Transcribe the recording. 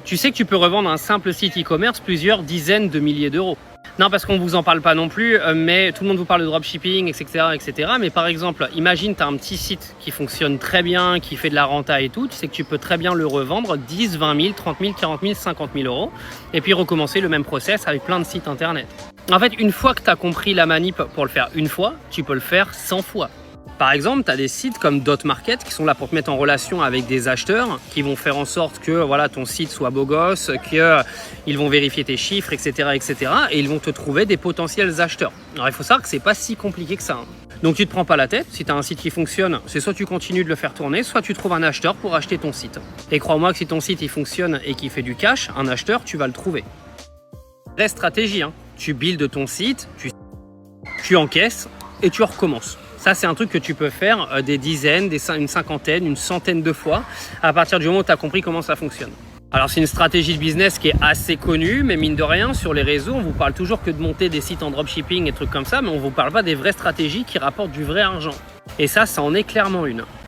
Tu sais que tu peux revendre un simple site e-commerce plusieurs dizaines de milliers d'euros. Non, parce qu'on ne vous en parle pas non plus, mais tout le monde vous parle de dropshipping, etc., etc. Mais par exemple, imagine tu as un petit site qui fonctionne très bien, qui fait de la renta et tout. Tu sais que tu peux très bien le revendre 10, 20 000, 30 000, 40 000, 50 000 euros. Et puis recommencer le même process avec plein de sites internet. En fait, une fois que tu as compris la manip pour le faire une fois, tu peux le faire 100 fois. Par exemple, tu as des sites comme Dotmarket qui sont là pour te mettre en relation avec des acheteurs qui vont faire en sorte que voilà, ton site soit beau gosse, qu'ils vont vérifier tes chiffres, etc., etc. Et ils vont te trouver des potentiels acheteurs. Alors, il faut savoir que c'est pas si compliqué que ça. Donc, tu te prends pas la tête. Si tu as un site qui fonctionne, c'est soit tu continues de le faire tourner, soit tu trouves un acheteur pour acheter ton site. Et crois-moi que si ton site il fonctionne et qu'il fait du cash, un acheteur, tu vas le trouver. Vraie stratégie, hein. Tu builds ton site, tu encaisses et tu recommences. Ça, c'est un truc que tu peux faire des dizaines, une cinquantaine, une centaine de fois à partir du moment où tu as compris comment ça fonctionne. Alors, c'est une stratégie de business qui est assez connue, mais mine de rien, sur les réseaux, on vous parle toujours que de monter des sites en dropshipping et trucs comme ça, mais on vous parle pas des vraies stratégies qui rapportent du vrai argent. Et ça en est clairement une.